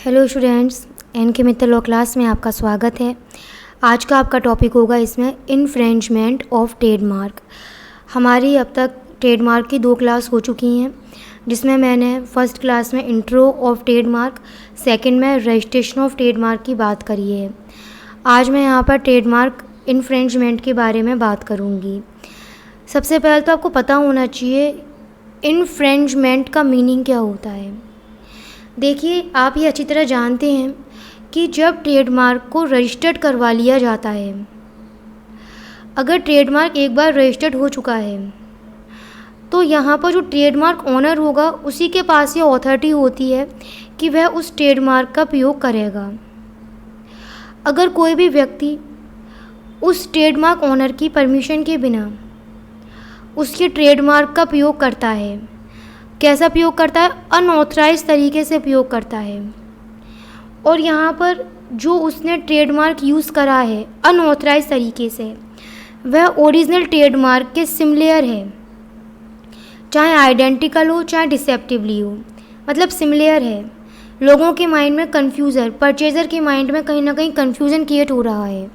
Hello students, N के Mittal law class में आपका स्वागत है। आज का आपका टॉपिक होगा इसमें इन्फ्रिंजमेंट ऑफ ट्रेडमार्क। हमारी अब तक ट्रेडमार्क की 2 क्लास हो चुकी हैं, जिसमें मैंने फर्स्ट क्लास में इंट्रो ऑफ ट्रेडमार्क, सेकंड में रजिस्ट्रेशन ऑफ ट्रेडमार्क की बात करी है। आज मैं यहाँ पर ट्रेडमार्क इन्फ्रिंजमेंट के बारे में बात करूँगी। सबसे पहले तो आपको पता होना चाहिए इन्फ्रिंजमेंट का मीनिंग क्या होता है। देखिए, आप ये अच्छी तरह जानते हैं कि जब ट्रेडमार्क को रजिस्टर्ड करवा लिया जाता है, अगर ट्रेडमार्क एक बार रजिस्टर्ड हो चुका है तो यहाँ पर जो ट्रेडमार्क ओनर होगा उसी के पास ये अथॉरिटी होती है कि वह उस ट्रेडमार्क का प्रयोग करेगा। अगर कोई भी व्यक्ति उस ट्रेडमार्क ओनर की परमिशन के बिना उसके ट्रेडमार्क का प्रयोग करता है, कैसा प्रयोग करता है? अनऑथराइज तरीके से प्रयोग करता है। और यहाँ पर जो उसने ट्रेडमार्क यूज़ करा है अनऑथराइज तरीके से, वह ओरिजिनल ट्रेडमार्क के सिमिलर है, चाहे आइडेंटिकल हो चाहे डिसेप्टिवली हो, मतलब सिमिलर है। लोगों के माइंड में परचेज़र के माइंड में कहीं ना कहीं कन्फ्यूज़न क्रिएट हो रहा है,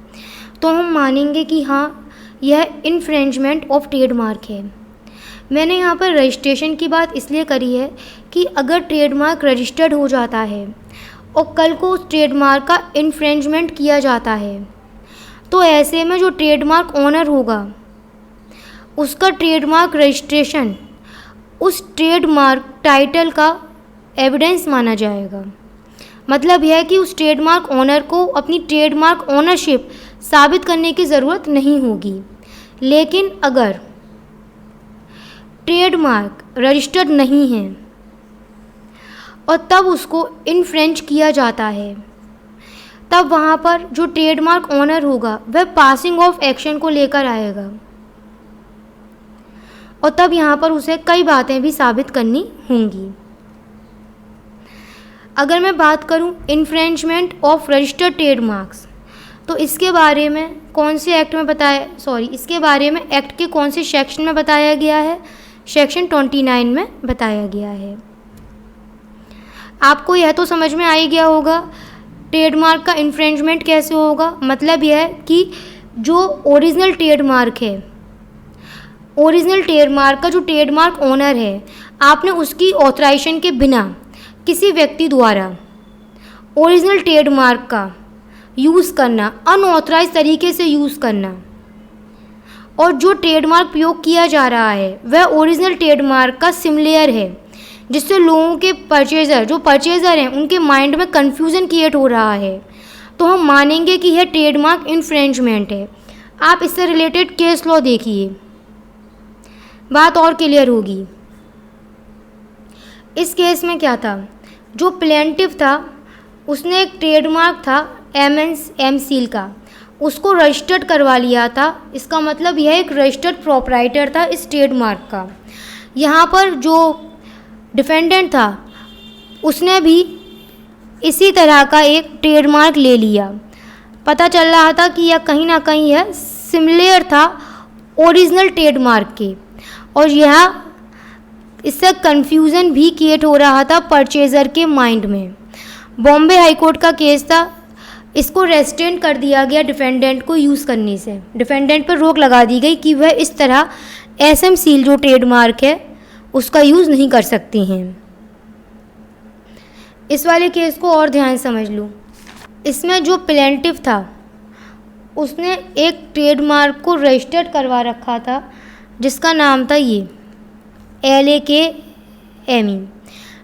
तो हम मानेंगे कि हाँ, यह इन्फ्रिंजमेंट ऑफ ट्रेडमार्क है। मैंने यहाँ पर रजिस्ट्रेशन की बात इसलिए करी है कि अगर ट्रेडमार्क रजिस्टर्ड हो जाता है और कल को उस ट्रेडमार्क का इन्फ्रिंजमेंट किया जाता है, तो ऐसे में जो ट्रेडमार्क ओनर होगा उसका ट्रेडमार्क रजिस्ट्रेशन उस ट्रेडमार्क टाइटल का एविडेंस माना जाएगा। मतलब यह है कि उस ट्रेडमार्क ओनर को अपनी ट्रेडमार्क ओनरशिप साबित करने की ज़रूरत नहीं होगी। लेकिन अगर ट्रेडमार्क रजिस्टर्ड नहीं है और तब उसको इन्फ्रिंज किया जाता है, तब वहाँ पर जो ट्रेडमार्क ओनर होगा वह पासिंग ऑफ एक्शन को लेकर आएगा और तब यहाँ पर उसे कई बातें भी साबित करनी होंगी। अगर मैं बात करूँ इन्फ्रिंजमेंट ऑफ रजिस्टर्ड ट्रेडमार्क्स, तो इसके बारे में कौन से एक्ट में इसके बारे में एक्ट के कौन से सेक्शन में बताया गया है? सेक्शन 29 में बताया गया है। आपको यह तो समझ में आ ही गया होगा ट्रेडमार्क का इन्फ्रिंजमेंट कैसे होगा। मतलब यह है कि जो ओरिजिनल ट्रेडमार्क है, ओरिजिनल ट्रेडमार्क का जो ट्रेडमार्क ओनर है, आपने उसकी ऑथराइजेशन के बिना किसी व्यक्ति द्वारा ओरिजिनल ट्रेडमार्क का यूज़ करना, अनऑथराइज तरीके से यूज़ करना, और जो ट्रेडमार्क प्रयोग किया जा रहा है वह ओरिजिनल ट्रेडमार्क का सिमिलर है, जिससे लोगों के परचेज़र हैं उनके माइंड में कन्फ्यूज़न क्रिएट हो रहा है, तो हम मानेंगे कि यह ट्रेडमार्क इन्फ्रिंजमेंट है। आप इससे रिलेटेड केस लॉ देखिए, बात और क्लियर होगी। इस केस में क्या था? जो प्लेंटिफ था उसने एक ट्रेडमार्क था एम सील का, उसको रजिस्टर्ड करवा लिया था। इसका मतलब यह एक रजिस्टर्ड प्रोप्राइटर था इस ट्रेडमार्क का। यहाँ पर जो डिफेंडेंट था उसने भी इसी तरह का एक ट्रेडमार्क ले लिया। पता चल रहा था कि यह कहीं ना कहीं यह सिमिलर था ओरिजिनल ट्रेडमार्क के, और यह इससे कन्फ्यूज़न भी क्रिएट हो रहा था परचेज़र के माइंड में। बॉम्बे हाई कोर्ट का केस था, इसको रेस्ट्रेंट कर दिया गया डिफेंडेंट को यूज़ करने से। डिफेंडेंट पर रोक लगा दी गई कि वह इस तरह एसएम सील जो ट्रेडमार्क है उसका यूज़ नहीं कर सकती हैं। इस वाले केस को और ध्यान समझ लो। इसमें जो प्लेंटिफ था उसने एक ट्रेडमार्क को रजिस्टर्ड करवा रखा था जिसका नाम था ये LAKME।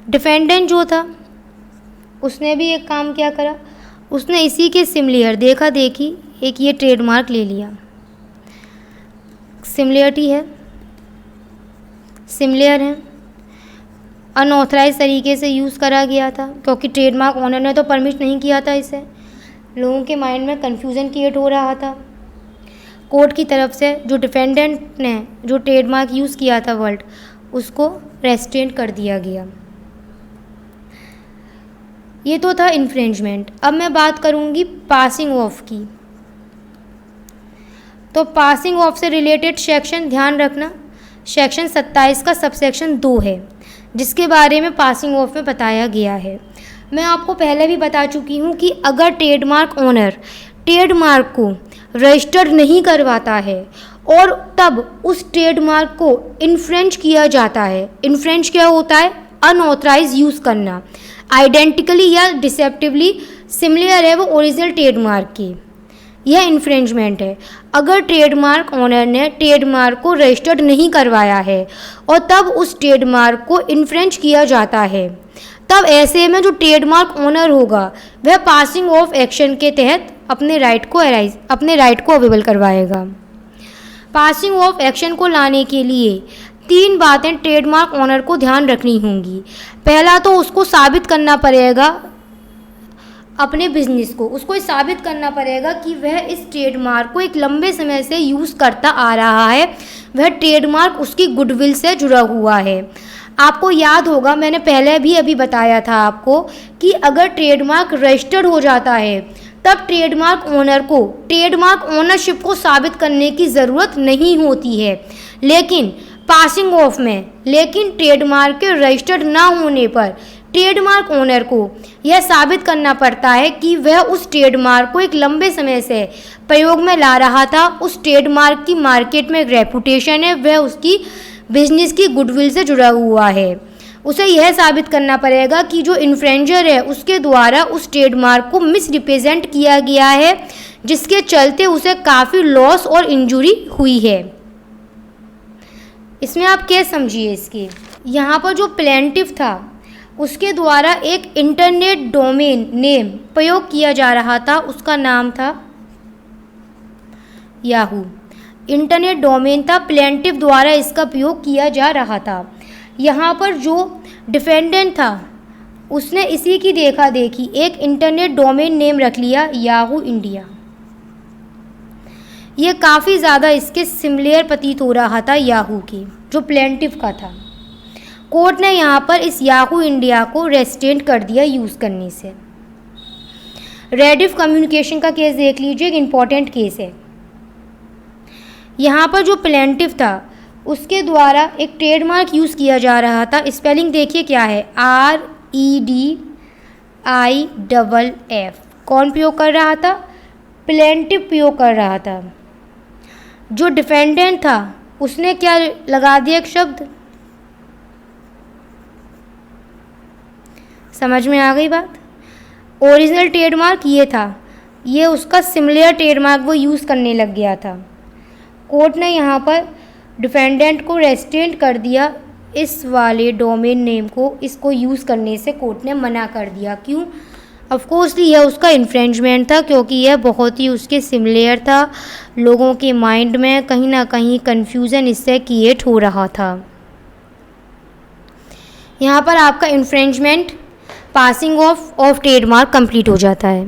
डिफेंडेंट जो था उसने भी एक काम क्या करा, उसने इसी के सिमिलर देखा देखी एक ये ट्रेडमार्क ले लिया। सिमिलरिटी है, सिमिलर है, अनऑथराइज तरीके से यूज़ करा गया था क्योंकि ट्रेडमार्क ओनर ने तो परमिट नहीं किया था इसे। लोगों के माइंड में कन्फ्यूज़न क्रिएट हो रहा था। कोर्ट की तरफ से जो डिफेंडेंट ने जो ट्रेडमार्क यूज़ किया था वर्ल्ड, उसको रेस्ट्रेंट कर दिया गया। ये तो था इन्फ्रिंजमेंट। अब मैं बात करूँगी पासिंग ऑफ की। तो पासिंग ऑफ से रिलेटेड सेक्शन ध्यान रखना, सेक्शन 27 का सबसेक्शन 2 है, जिसके बारे में पासिंग ऑफ में बताया गया है। मैं आपको पहले भी बता चुकी हूँ कि अगर ट्रेडमार्क ओनर ट्रेडमार्क को रजिस्टर्ड नहीं करवाता है और तब उस ट्रेडमार्क को इन्फ्रेंच किया जाता है। इन्फ्रेंच क्या होता है? अनऑथराइज यूज़ करना, आइडेंटिकली या डिसेप्टिवली सिमिलर है वो ओरिजिनल ट्रेडमार्क की, यह इन्फ्रिंजमेंट है। अगर ट्रेडमार्क ओनर ने ट्रेडमार्क को रजिस्टर्ड नहीं करवाया है और तब उस ट्रेडमार्क को इन्फ्रेंच किया जाता है, तब ऐसे में जो ट्रेडमार्क ओनर होगा वह पासिंग ऑफ एक्शन के तहत अपने राइट को अवेलेबल करवाएगा। पासिंग ऑफ एक्शन को लाने के लिए 3 बातें ट्रेडमार्क ओनर को ध्यान रखनी होंगी। पहला तो उसको साबित करना पड़ेगा अपने बिजनेस को, उसको साबित करना पड़ेगा कि वह इस ट्रेडमार्क को एक लंबे समय से यूज़ करता आ रहा है, वह ट्रेडमार्क उसकी गुडविल से जुड़ा हुआ है। आपको याद होगा, मैंने पहले भी अभी बताया था आपको कि अगर ट्रेडमार्क रजिस्टर्ड हो जाता है तब ट्रेडमार्क ओनर को ट्रेडमार्क ओनरशिप को साबित करने की ज़रूरत नहीं होती है, लेकिन पासिंग ऑफ में ट्रेडमार्क के रजिस्टर्ड ना होने पर ट्रेडमार्क ओनर को यह साबित करना पड़ता है कि वह उस ट्रेडमार्क को एक लंबे समय से प्रयोग में ला रहा था। उस ट्रेडमार्क की मार्केट में एक रेपुटेशन है, वह उसकी बिजनेस की गुडविल से जुड़ा हुआ है। उसे यह साबित करना पड़ेगा कि जो इन्फ्रेंजर है उसके द्वारा उस ट्रेडमार्क को मिसरिप्रेजेंट किया गया है, जिसके चलते उसे काफ़ी लॉस और इंजुरी हुई है। इसमें आप क्या समझिए इसके, यहाँ पर जो प्लेंटिफ था उसके द्वारा एक इंटरनेट डोमेन नेम प्रयोग किया जा रहा था, उसका नाम था याहू। इंटरनेट डोमेन था, प्लेंटिफ द्वारा इसका प्रयोग किया जा रहा था। यहाँ पर जो डिफेंडेंट था उसने इसी की देखा देखी एक इंटरनेट डोमेन नेम रख लिया याहू इंडिया। ये काफ़ी ज़्यादा इसके सिमिलर प्रतीत हो रहा था याहू की, जो प्लेंटिफ का था। कोर्ट ने यहाँ पर इस याहू इंडिया को रेस्ट्रेंट कर दिया यूज़ करने से। रेडिफ कम्युनिकेशन का केस देख लीजिए, एक इम्पॉर्टेंट केस है। यहाँ पर जो प्लेंटिफ था उसके द्वारा एक ट्रेडमार्क यूज़ किया जा रहा था। स्पेलिंग देखिए क्या है, REDIFF। कौन प्रयोग कर रहा था? प्लेंटिफ प्रयोग कर रहा था। जो डिफेंडेंट था उसने क्या लगा दिया, एक शब्द, समझ में आ गई बात? ओरिजिनल ट्रेडमार्क ये था, ये उसका सिमिलर ट्रेडमार्क वो यूज़ करने लग गया था। कोर्ट ने यहाँ पर डिफेंडेंट को रेस्ट्रेंट कर दिया, इस वाले डोमेन नेम को इसको यूज़ करने से कोर्ट ने मना कर दिया। क्यों? ऑफकोर्सली यह उसका इन्फ्रेंचमेंट था, क्योंकि यह बहुत ही उसके सिमिलर था। लोगों के माइंड में कहीं ना कहीं कन्फ्यूज़न इससे क्रिएट हो रहा था। यहाँ पर आपका इन्फ्रेंचमेंट पासिंग ऑफ ट्रेडमार्क कंप्लीट हो जाता है।